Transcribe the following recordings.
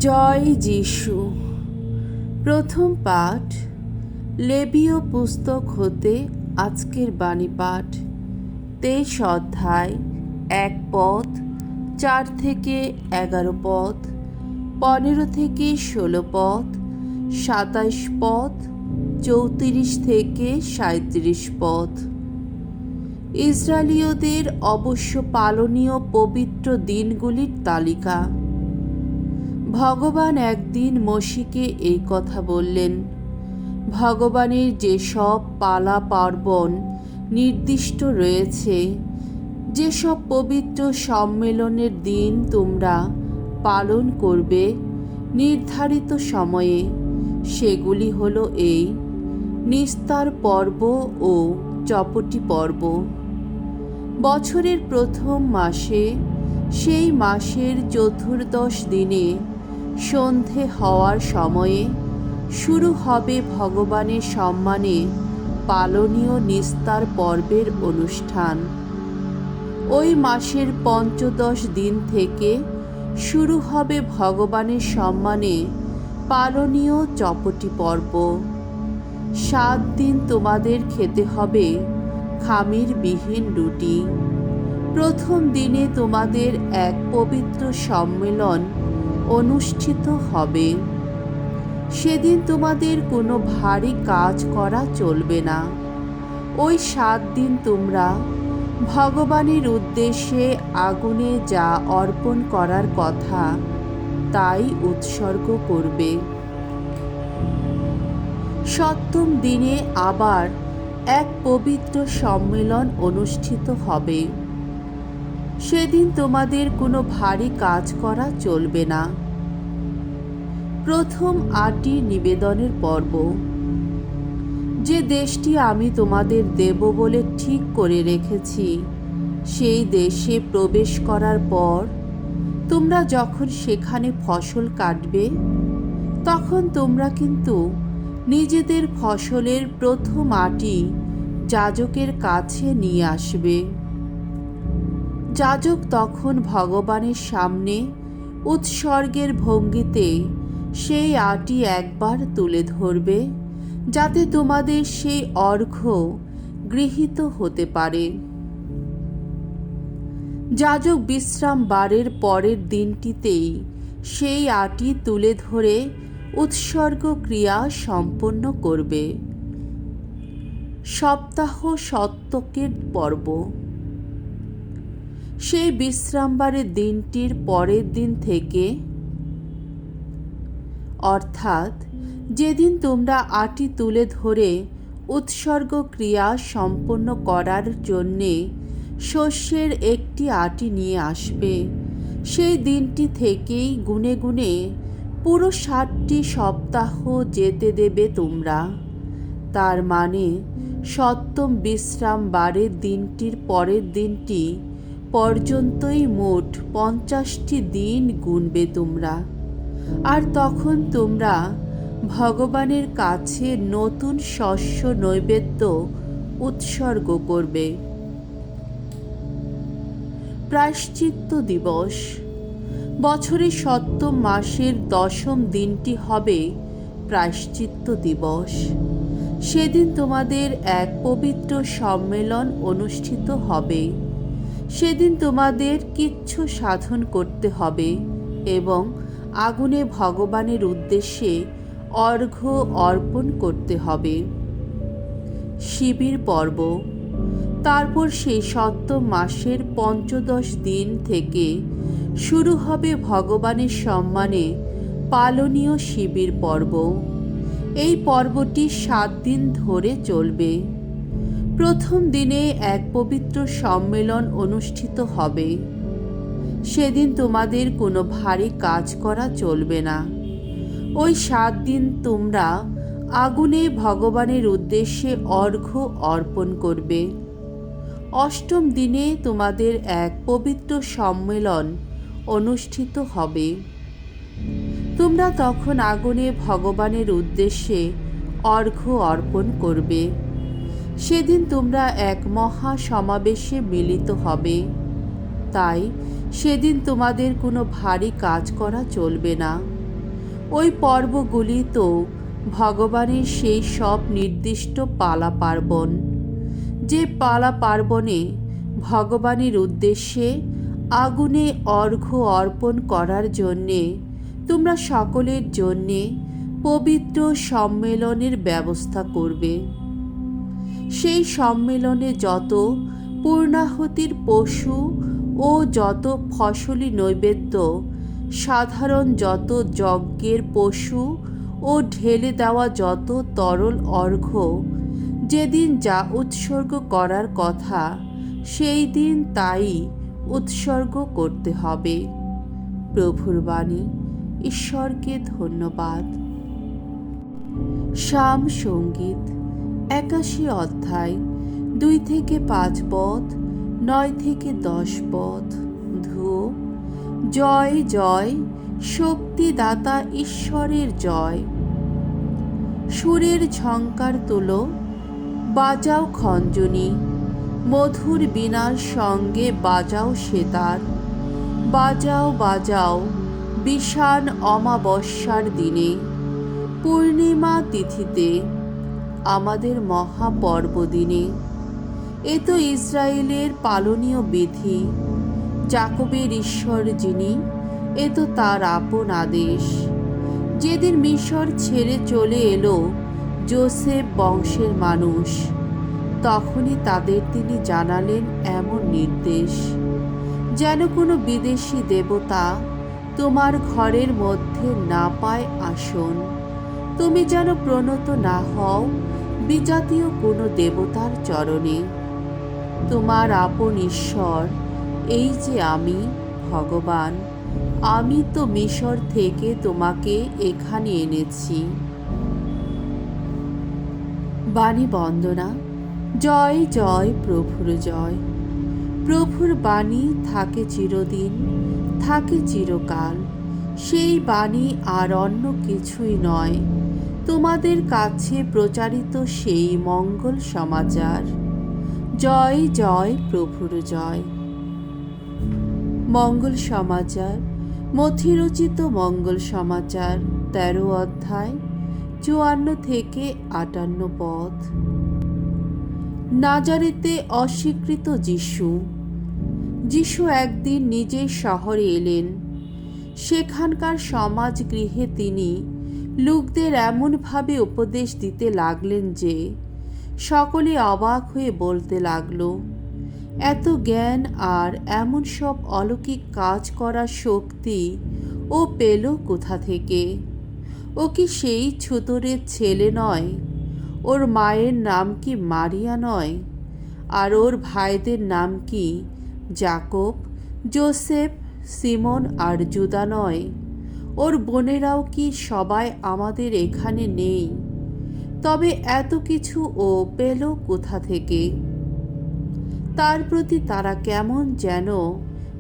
জয় যিশু। প্রথম পাঠ লেবীয় পুস্তক হতে আজকের বাণী পাঠ 23 অধ্যায় 1 পদ, 4 থেকে 11 পদ, 15 থেকে 16 পদ, 27 পদ, 34 থেকে 37 পদ। ইসরায়েলীয়দের অবশ্য পালনীয় পবিত্র দিনগুলির তালিকা। ভগবান একদিন মোশিকে এই কথা বললেন, ভগবানের যেসব পালা পার্বণ নির্দিষ্ট রয়েছে, যেসব পবিত্র সম্মেলনের দিন তোমরা পালন করবে নির্ধারিত সময়ে, সেগুলি হলো এই: নিস্তার পর্ব ও চপটি পর্ব। বছরের প্রথম মাসে, সেই মাসের চতুর্দশ দিনে সন্ধে হওয়ার সময়ে শুরু হবে ভগবানের সম্মানে পালনীয় নিস্তার পর্বের অনুষ্ঠান। ওই মাসের পঞ্চদশ দিন থেকে শুরু হবে ভগবানের সম্মানে পালনীয় চপটি পর্ব। 7 দিন তোমাদের খেতে হবে খামিরবিহীন রুটি। প্রথম দিনে তোমাদের এক পবিত্র সম্মেলন অনুষ্ঠিত হবে। সেদিন তোমাদের কোনো ভারী কাজ করা চলবে না। ওই 7 দিন তোমরা ভগবানের উদ্দেশ্যে আগুনে যা অর্পণ করার কথা তাই উৎসর্গ করবে। 7ম দিনে আবার এক পবিত্র সম্মেলন অনুষ্ঠিত হবে। সেদিন তোমাদের কোনো ভারী কাজ করা চলবে না। প্রথম আটি নিবেদনের পর্ব। যে দেশটি আমি তোমাদের দেব বলে ঠিক করে রেখেছি, সেই দেশে প্রবেশ করার পর তোমরা যখন সেখানে ফসল কাটবে, তখন তোমরা কিন্তু নিজেদের ফসলের প্রথম আটি যাজকের কাছে নিয়ে আসবে। যাজক তখন ভগবানের সামনে উৎসর্গের ভঙ্গিতে সেই আটি একবার তুলে ধরবে, যাতে তোমাদের সেই অর্ঘ্য গৃহীত হতে পারে। যাজক বিশ্রাম বারের পরের দিনটিতেই সেই আটি তুলে ধরে উৎসর্গ ক্রিয়া সম্পন্ন করবে। সপ্তাহ সপ্তকের পর্ব। সেই বিশ্রামবারের দিনটির পরের দিন থেকে, অর্থাৎ যেদিন তোমরা আটি তুলে ধরে উৎসর্গ ক্রিয়া সম্পন্ন করার জন্যে শস্যের একটি আটি নিয়ে আসবে, সেই দিনটি থেকেই গুনে গুনে পুরো 7টি সপ্তাহ যেতে দেবে তোমরা। তার মানে 7ম বিশ্রাম বারের দিনটির পরের দিনটি পর্যন্তই মোট 50টি দিন গুনবে তোমরা। আর তখন তোমরা ভগবানের কাছে নতুন শস্য নৈবেদ্য উৎসর্গ করবে। প্রায়শ্চিত্ত দিবস। বছরের 7ম মাসের 10ম দিনটি হবে প্রায়শ্চিত্ত দিবস। সেদিন তোমাদের এক পবিত্র সম্মেলন অনুষ্ঠিত হবে। সেদিন তোমাদের কিচ্ছু সাধন করতে হবে এবং আগুনে ভগবানের উদ্দেশ্যে অর্ঘ্য অর্পণ করতে হবে। শিবির পর্ব। তারপর সেই 7ম মাসের পঞ্চদশ দিন থেকে শুরু হবে ভগবানের সম্মানে পালনীয় শিবির পর্ব। এই পর্বটি 7 দিন ধরে চলবে। প্রথম দিনে এক পবিত্র সম্মেলন অনুষ্ঠিত হবে। সেদিন তোমাদের কোনো ভারী কাজ করা চলবে না। ওই 7 দিন তোমরা আগুনে ভগবানের উদ্দেশ্যে অর্ঘ্য অর্পণ করবে। 8ম দিনে তোমাদের এক পবিত্র সম্মেলন অনুষ্ঠিত হবে। তোমরা তখন আগুনে ভগবানের উদ্দেশ্যে অর্ঘ্য অর্পণ করবে। সেদিন তোমরা এক মহা সমাবেশে মিলিত হবে। তাই সেদিন তোমাদের কোনো ভারী কাজ করা চলবে না। ওই পর্বগুলি তো ভগবানের সেই সব নির্দিষ্ট পালা পার্বণ, যে পালা পার্বণে ভগবানের উদ্দেশ্যে আগুনে অর্ঘ্য অর্পণ করার জন্যে তোমরা সকলের জন্যে পবিত্র সম্মেলনের ব্যবস্থা করবে। সেই সম্মেলনে যত পূর্ণাহুতির পশু ও যত ফসলি নৈবেদ্য, সাধারণ যত যজ্ঞের পশু ও ঢেলে দেওয়া যত তরল অর্ঘ্য, যেদিন যা উৎসর্গ করার কথা সেই দিন তাই উৎসর্গ করতে হবে। প্রভুর বাণী। ঈশ্বরকে ধন্যবাদ। শাম সঙ্গীত 81 অধ্যায় 2 থেকে 5 পদ, 9 থেকে 10 পদ। ধুয়ো। জয় জয় শক্তিদাতা ঈশ্বরের জয়। সুরের ঝঙ্কার তোলো, বাজাও খঞ্জনি, মধুর বীণার সঙ্গে বাজাও সেতার। বাজাও বাজাও বিষান অমাবস্যার দিনে, পূর্ণিমা তিথিতে, আমাদের মহাপর্বদিনে। এ তো ইসরায়েলের পালনীয় বিধি, যাকবের ঈশ্বর যিনি, এ তো তার আপন আদেশ। যেদিন মিশর ছেড়ে চলে এলো যোসেফ বংশের মানুষ, তখনই তাদের তিনি জানালেন এমন নির্দেশ, যেন কোনো বিদেশি দেবতা তোমার ঘরের মধ্যে না পায় আসন। তুমি যেন প্রণত না হও বিজাতীয় কোনো দেবতার চরণে। তোমার আপন ঈশ্বর এই যে আমি ভগবান, আমি তো মিশর থেকে তোমাকে এখানে এনেছি। বাণী বন্দনা। জয় জয় প্রভুর জয়। প্রভুর বাণী থাকে চিরদিন, থাকে চিরকাল। সেই বাণী আর অন্য কিছুই নয়, তোমাদের কাছে প্রচারিত সেই মঙ্গল সমাচার। জয় জয় প্রভুর জয়। মঙ্গল সমাচার। মথিরচিত মঙ্গল সমাচার 13 অধ্যায় 54 থেকে 58 পদ। নাজারেতে অস্বীকৃত যিশু। যিশু একদিন নিজের শহরে এলেন। সেখানকার সমাজগৃহে তিনি লোকদের এমনভাবে উপদেশ দিতে লাগলেন যে সকলে অবাক হয়ে বলতে লাগল, এত জ্ঞান আর এমন সব অলৌকিক কাজ করার শক্তি ও পেল কোথা থেকে? ও কি সেই ছুতোরের ছেলে নয়? ওর মায়ের নাম কি মারিয়া নয়? আর ওর ভাইদের নাম কি যাকব, যোসেফ, সিমন আর জুদা নয়? ওর বোনেরাও কি সবাই আমাদের এখানে নেই? তবে এত কিছু ও পেল কোথা থেকে? তার প্রতি তারা কেমন যেন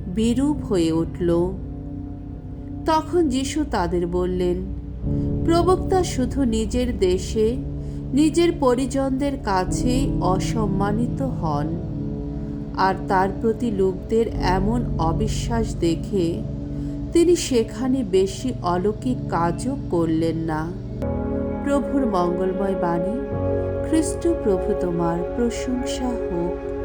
বিরূপ হয়ে উঠল। তখন যিশু তাদের বললেন, প্রবক্তা শুধু নিজের দেশে নিজের পরিজনদের কাছে অসম্মানিত হন। আর তার প্রতি লোকদের এমন অবিশ্বাস দেখে তিনি সেখানে বেশি অলৌকিক কাজও করলেন না। প্রভুর মঙ্গলময় বাণী। খ্রিস্ট প্রভু তোমার প্রশংসা হোক।